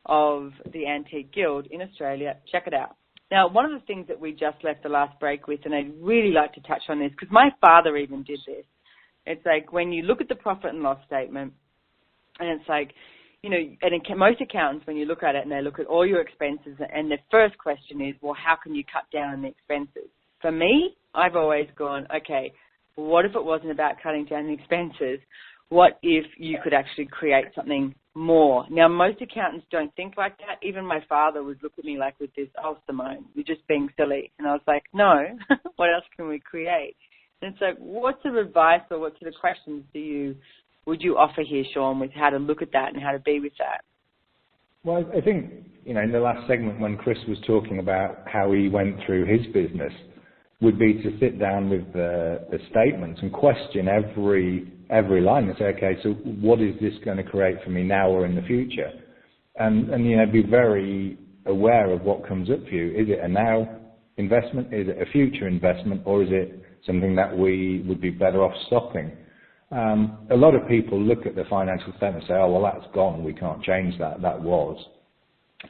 of the Antique Guild in Australia. Check it out. Now, one of the things that we just left the last break with, and I'd really like to touch on this, because my father even did this. It's like when you look at the profit and loss statement, and it's like, you know, and most accountants, when you look at it and they look at all your expenses, and the first question is, well, how can you cut down on the expenses? For me, I've always gone, okay, what if it wasn't about cutting down the expenses? What if you could actually create something more? Now, most accountants don't think like that. Even my father would look at me like with this, oh, Simone, you're just being silly. And I was like, no, what else can we create? And it's like, what sort of advice or what sort of questions would you offer here, Shaun, with how to look at that and how to be with that? Well, I think, in the last segment when Chris was talking about how he went through his business, would be to sit down with the statements and question every line and say, okay, so what is this going to create for me now or in the future? And be very aware of what comes up for you. Is it a now investment? Is it a future investment? Or is it something that we would be better off stopping? A lot of people look at the financial statement and say, oh, well, that's gone. We can't change that. That was.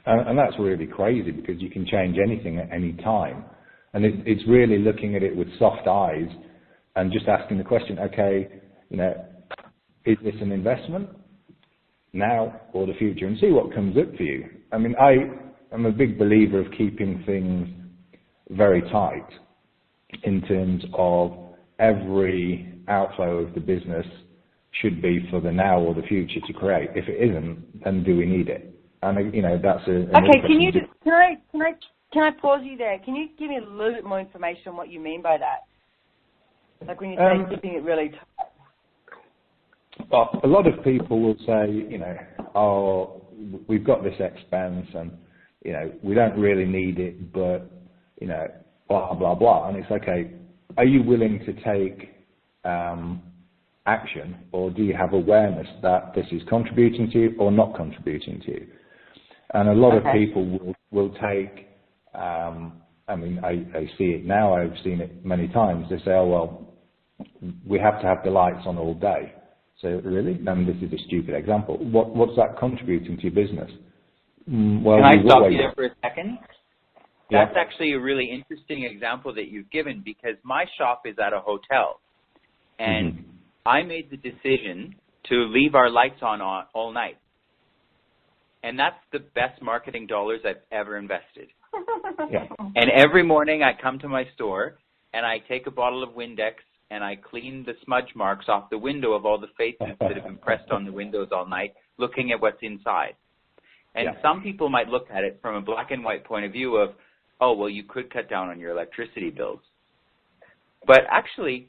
And that's really crazy because you can change anything at any time. And it's really looking at it with soft eyes and just asking the question, okay, is this an investment now or the future? And see what comes up for you. I mean, I'm a big believer of keeping things very tight in terms of every outflow of the business should be for the now or the future to create. If it isn't, then do we need it? And, that's a... Okay, can I pause you there? Can you give me a little bit more information on what you mean by that? Like when you say keeping it really tight. Well, a lot of people will say, oh, we've got this expense and, we don't really need it, but, blah, blah, blah. And it's okay, are you willing to take action, or do you have awareness that this is contributing to you or not contributing to you? And a lot of people will take... I see it now, I've seen it many times. They say, oh, well, we have to have the lights on all day. So really? This is a stupid example. What's that contributing to your business? Well, can I stop you there for a second? Yeah. That's actually a really interesting example that you've given because my shop is at a hotel. And I made the decision to leave our lights on all night. And that's the best marketing dollars I've ever invested. Yeah. And every morning I come to my store and I take a bottle of Windex and I clean the smudge marks off the window of all the faces that have been pressed on the windows all night, looking at what's inside. And some people might look at it from a black and white point of view of, oh, well, you could cut down on your electricity bills. But actually,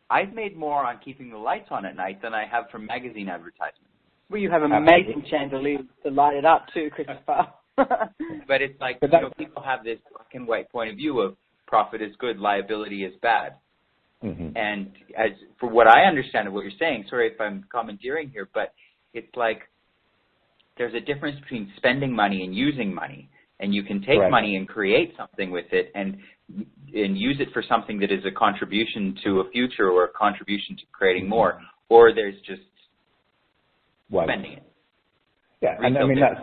I've made more on keeping the lights on at night than I have from magazine advertisements. Well, you have amazing chandeliers to light it up too, Christopher. But it's like, people have this black and white point of view of profit is good, liability is bad. And as for what I understand of what you're saying, sorry if I'm commandeering here, but it's like there's a difference between spending money and using money. And you can take money and create something with it and use it for something that is a contribution to a future or a contribution to creating more, or there's just spending it. Yeah, and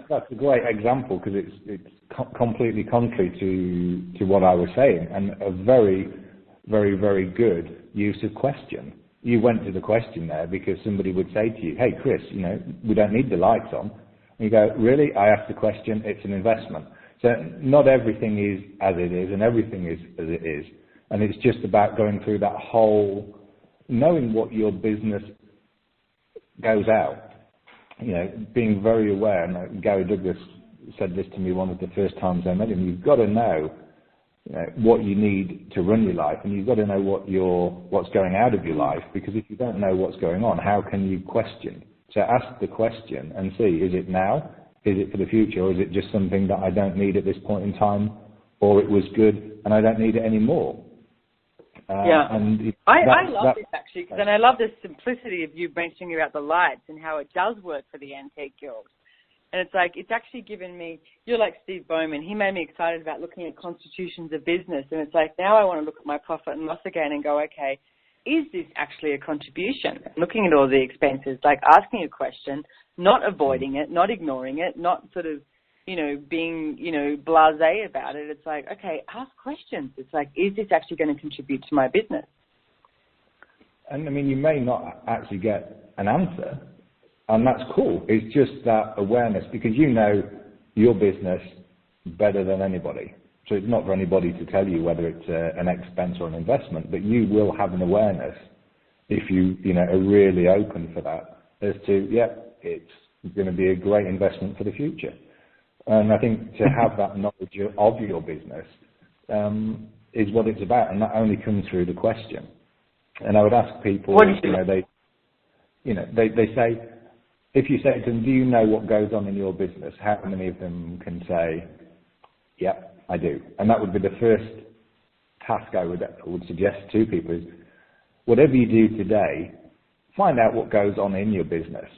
that's a great example because it's completely contrary to what I was saying, and a very, very, very good use of question. You went to the question there because somebody would say to you, hey, Chris, we don't need the lights on. And you go, really? I asked the question, it's an investment. So not everything is as it is and everything is as it is. And it's just about going through that whole, knowing what your business goes out. Being very aware, and Gary Douglas said this to me one of the first times I met him, you've got to know, what you need to run your life, and you've got to know what's going out of your life, because if you don't know what's going on, how can you question? So ask the question and see, is it now, is it for the future, or is it just something that I don't need at this point in time, or it was good and I don't need it anymore? And I love this actually, because I love the simplicity of you mentioning about the lights and how it does work for the antique girls. And it's like, it's actually given me, you're like Steve Bowman, he made me excited about looking at constitutions of business. And it's like, now I want to look at my profit and loss again and go, okay, is this actually a contribution? Looking at all the expenses, like asking a question, not avoiding it, not ignoring it, not sort of, being, blasé about it. It's like, okay, ask questions. It's like, is this actually going to contribute to my business? And you may not actually get an answer, and that's cool. It's just that awareness, because you know your business better than anybody. So it's not for anybody to tell you whether it's an expense or an investment, but you will have an awareness if you know, are really open for that, as to, it's going to be a great investment for the future. And I think to have that knowledge of your business is what it's about, and that only comes through the question. And I would ask people, they say, if you say to them, do you know what goes on in your business? How many of them can say, yep, I do? And that would be the first task I would suggest to people is, whatever you do today, find out what goes on in your business.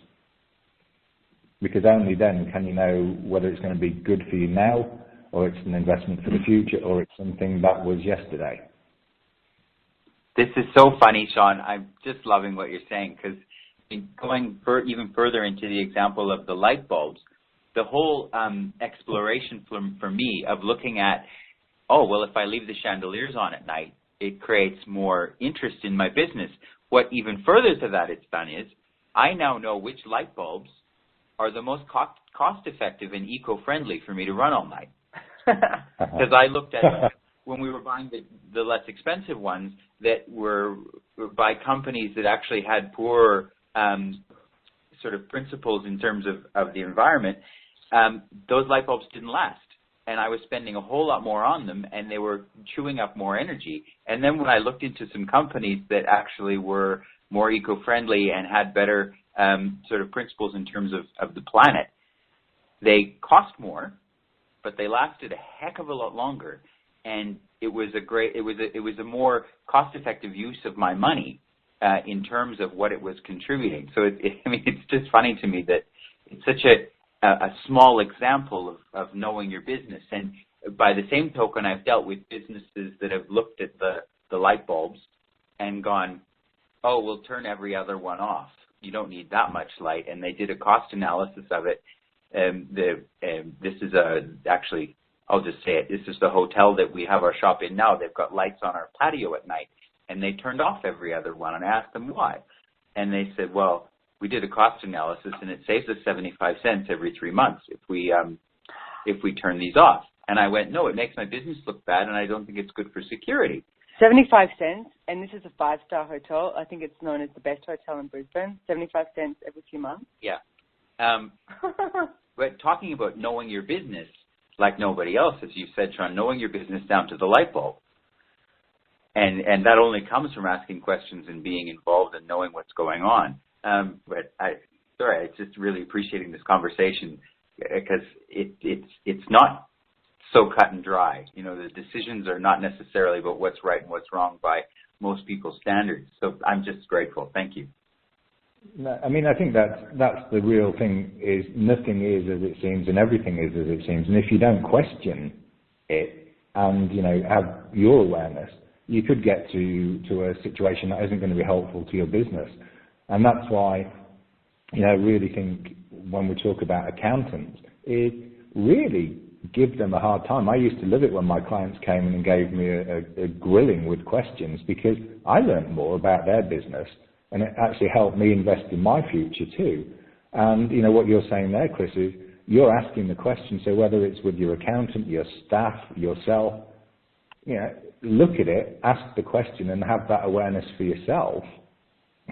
Because only then can you know whether it's going to be good for you now, or it's an investment for the future, or it's something that was yesterday. This is so funny, Shaun. I'm just loving what you're saying, because going even further into the example of the light bulbs, the whole exploration for me of looking at, if I leave the chandeliers on at night, it creates more interest in my business. What even further to that it's done is, I now know which light bulbs are the most cost-effective and eco-friendly for me to run all night. Because I looked at, when we were buying the less expensive ones that were by companies that actually had poor sort of principles in terms of the environment, those light bulbs didn't last. And I was spending a whole lot more on them, and they were chewing up more energy. And then when I looked into some companies that actually were more eco-friendly and had better sort of principles in terms of the planet, they cost more, but they lasted a heck of a lot longer. And it was a more cost-effective use of my money in terms of what it was contributing. So it's just funny to me that it's such a small example of knowing your business. And by the same token, I've dealt with businesses that have looked at the light bulbs and gone, we'll turn every other one off. You don't need that much light. And they did a cost analysis of it. This is actually, I'll just say it, this is the hotel that we have our shop in now. They've got lights on our patio at night, and they turned off every other one. And I asked them why. And they said, well, we did a cost analysis, and it saves us 75 cents every 3 months if we turn these off. And I went, no, it makes my business look bad, and I don't think it's good for security. 75 cents, and this is a 5-star hotel. I think it's known as the best hotel in Brisbane. 75 cents every 2 months. Yeah. But talking about knowing your business like nobody else, as you said, Shaun, knowing your business down to the light bulb. And that only comes from asking questions and being involved and knowing what's going on. But it's just really appreciating this conversation, because it's not so cut and dry. You know, the decisions are not necessarily about what's right and what's wrong by most people's standards. So I'm just grateful. Thank you. No, I mean, I think that's the real thing, is nothing is as it seems and everything is as it seems. And if you don't question it and, have your awareness, you could get to a situation that isn't going to be helpful to your business. And that's why, I really think when we talk about accountants, is really give them a hard time. I used to love it when my clients came in and gave me a grilling with questions, because I learned more about their business, and it actually helped me invest in my future too. And, what you're saying there, Chris, is you're asking the question. So whether it's with your accountant, your staff, yourself, look at it, ask the question, and have that awareness for yourself.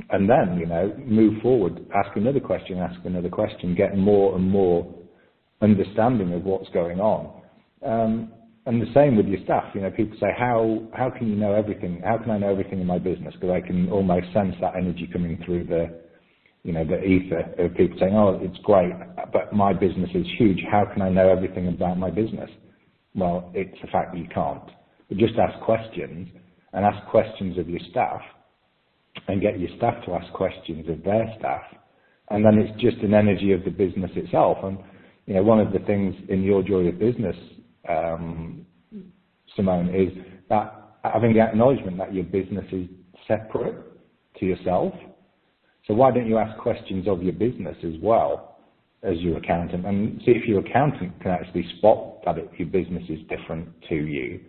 And then, move forward, ask another question, get more and more understanding of what's going on. And the same with your staff. People say, how can you know everything? How can I know everything in my business? Because I can almost sense that energy coming through the ether of people saying, it's great, but my business is huge. How can I know everything about my business? Well, it's the fact that you can't. But just ask questions, and ask questions of your staff, and get your staff to ask questions of their staff. And then it's just an energy of the business itself. And, one of the things in your joy of business, Simone, is that having the acknowledgement that your business is separate to yourself. So why don't you ask questions of your business as well as your accountant, and see if your accountant can actually spot that your business is different to you,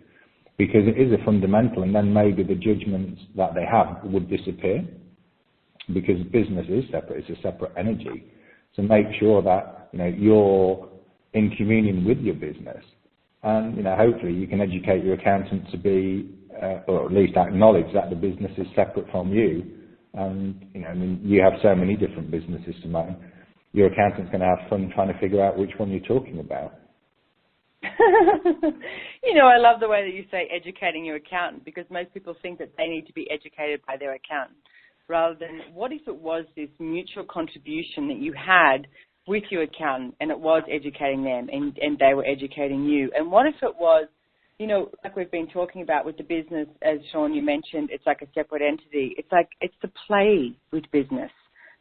because it is a fundamental, and then maybe the judgments that they have would disappear, because business is separate, it's a separate energy. So make sure that you're in communion with your business, and hopefully you can educate your accountant to be, or at least acknowledge that the business is separate from you, And, I mean, you have so many different businesses to manage. Your accountant's going to have fun trying to figure out which one you're talking about. I love the way that you say educating your accountant, because most people think that they need to be educated by their accountant, rather than what if it was this mutual contribution that you had with your accountant, and it was educating them and they were educating you. And what if it was, like we've been talking about with the business, as Shaun, you mentioned, it's like a separate entity. It's like, it's the play with business,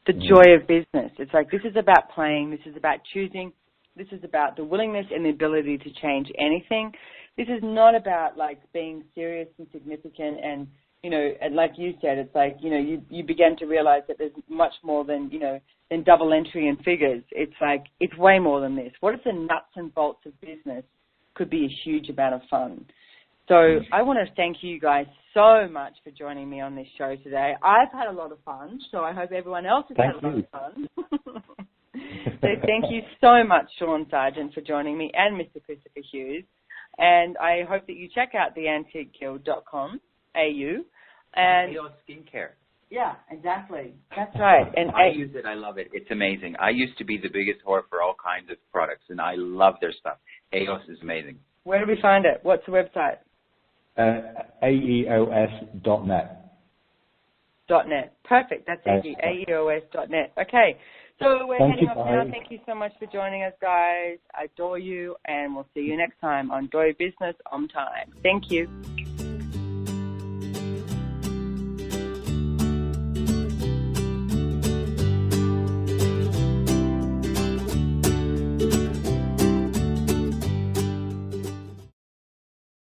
the joy of business. It's like, this is about playing, this is about choosing, this is about the willingness and the ability to change anything. This is not about like being serious and significant and, and like you said, it's like, you begin to realize that there's much more than, than double entry and figures. It's like, it's way more than this. What if the nuts and bolts of business could be a huge amount of fun? So I want to thank you guys so much for joining me on this show today. I've had a lot of fun, so I hope everyone else has had a lot of fun. So thank you so much, Shaun Sargent, for joining me, and Mr. Christopher Hughes. And I hope that you check out theantiqueguild.com.au. And EOS Skincare. Yeah, exactly. That's right. And I use it. I love it. It's amazing. I used to be the biggest whore for all kinds of products, and I love their stuff. EOS is amazing. Where do we find it? What's the website? aeos.net. .net. Perfect. That's easy. aeos.net. Okay. So we're heading off now. Thank you so much for joining us, guys. I adore you, and we'll see you next time on Do Business OMTimes. Thank you.